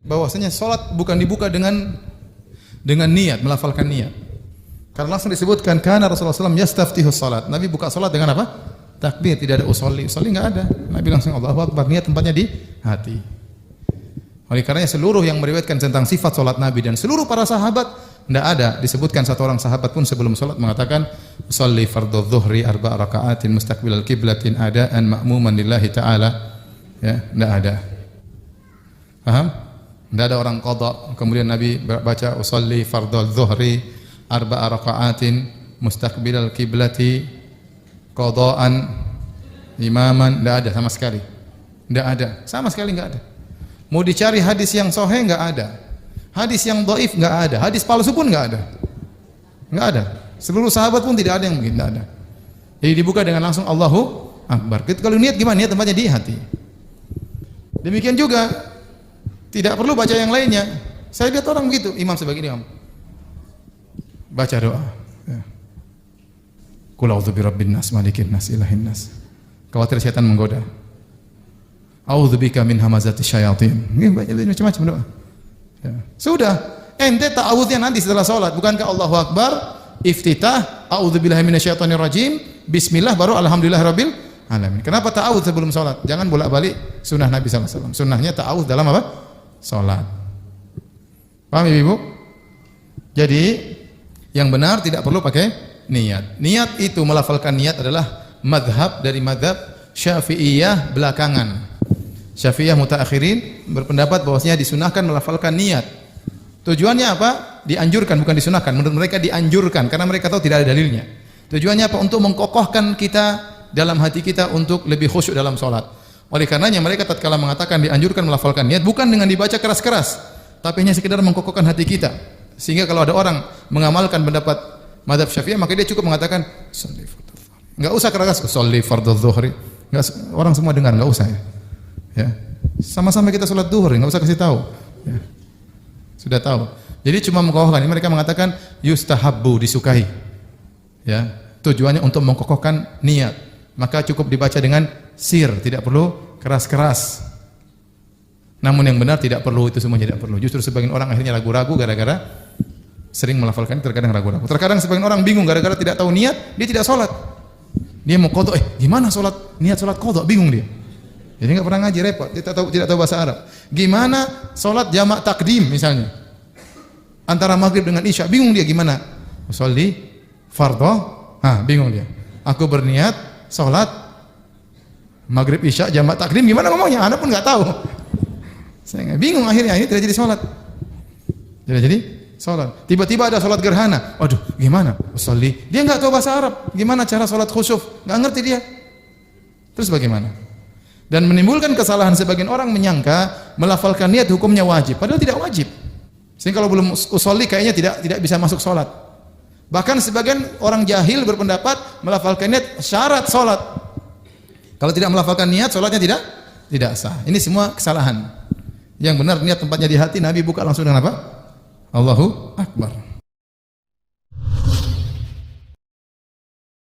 bahwasanya salat bukan dibuka dengan niat, melafalkan niat. Karena langsung disebutkan karena Rasulullah SAW yastaftihus salat. Nabi buka salat dengan apa? Takbir, tidak ada usolli. Usolli enggak ada. Nabi langsung Allahu Akbar, niat tempatnya di hati. Oleh karenanya seluruh yang meriwayatkan tentang sifat salat Nabi dan seluruh para sahabat tidak ada disebutkan satu orang sahabat pun sebelum salat mengatakan usolli fardhu dzuhri arba' raka'atin mustaqbilal qiblatin adaan ma'muman lillahi ta'ala. Ya, tidak ada. Paham? Tidak ada orang qada kemudian Nabi baca usolli fardhu dzuhri arba' raka'atin mustaqbilal qiblati qadaan imaman, tidak ada sama sekali. Tidak ada, sama sekali enggak ada. Mau dicari hadis yang sahih enggak ada. Hadis yang dhaif enggak ada. Hadis palsu pun enggak ada. Enggak ada. Seluruh sahabat pun tidak ada yang begitu, enggak ada. Jadi dibuka dengan langsung Allahu Akbar. Kalau niat gimana? Niat tempatnya di hati. Demikian juga tidak perlu baca yang lainnya. Saya lihat orang begitu, imam sebagai imam. Baca doa. Ya. Qul a'udzu birabbin nas, malikin nas, ilahin nas. Khawatir setan menggoda. A'udzubika min hamazati syayatin. Macam-macam doa. Ya. Sudah, ente ta'awudznya nanti setelah salat. Bukankah Allahu Akbar, iftitah, a'udzubillahi minasyaitonir rajim, bismillah baru alhamdulillahirabbil alamin. Kenapa ta'awudz sebelum salat? Jangan bolak-balik sunnah Nabi sallallahu alaihi wasallam. Sunnahnya ta'awudz dalam apa? Salat. Paham Ibu? Jadi yang benar tidak perlu pakai niat. Niat itu melafalkan niat adalah madhab dari madhab Syafi'iyah belakangan. Syafi'iyah mutaakhirin berpendapat bahwasanya disunahkan melafalkan niat. Tujuannya apa? Dianjurkan, bukan disunahkan. Menurut mereka dianjurkan karena mereka tahu tidak ada dalilnya. Tujuannya apa? Untuk mengkokohkan kita dalam hati kita untuk lebih khusyuk dalam salat. Oleh karenanya mereka tatkala mengatakan dianjurkan melafalkan niat bukan dengan dibaca keras-keras, tapi hanya sekedar mengkokohkan hati kita. Sehingga kalau ada orang mengamalkan pendapat mazhab Syafi'iyah maka dia cukup mengatakan sholli fardhu dzuhri. Enggak usah keras, sholli fardhu dzuhri. Enggak, orang semua dengar, enggak usah ya. Ya. Sama-sama kita salat zuhur, enggak usah kasih tahu. Ya. Sudah tahu. Jadi cuma mengkokohkan. Mereka mengatakan yustahabbu, disukai. Ya. Tujuannya untuk mengkokohkan niat. Maka cukup dibaca dengan sir, tidak perlu keras-keras. Namun yang benar tidak perlu, itu semua tidak perlu. Justru sebagian orang akhirnya ragu-ragu gara-gara sering melafalkan, terkadang ragu-ragu. Terkadang sebagian orang bingung gara-gara tidak tahu niat, dia tidak salat. Dia mau qada, gimana salat? Niat salat qada, bingung dia. Jadi enggak pernah ngaji, repot, tidak tahu bahasa Arab. Gimana salat jamak takdim misalnya? Antara maghrib dengan isya, bingung dia gimana? Sholli fardhu, bingung dia. Aku berniat salat maghrib isya jamak takdim, gimana ngomongnya? Anda pun enggak tahu. Saya bingung akhirnya, ini tidak jadi salat. Tidak jadi salat. Tiba-tiba ada salat gerhana. Waduh, gimana? Sholli. Dia enggak tahu bahasa Arab. Gimana cara salat khusyuk? Enggak ngerti dia. Terus bagaimana? Dan menimbulkan kesalahan sebagian orang menyangka melafalkan niat hukumnya wajib, padahal tidak wajib. Sehingga kalau belum usolli kayaknya tidak bisa masuk salat. Bahkan sebagian orang jahil berpendapat melafalkan niat syarat salat. Kalau tidak melafalkan niat salatnya tidak sah. Ini semua kesalahan. Yang benar niat tempatnya di hati, Nabi buka langsung dengan apa? Allahu Akbar.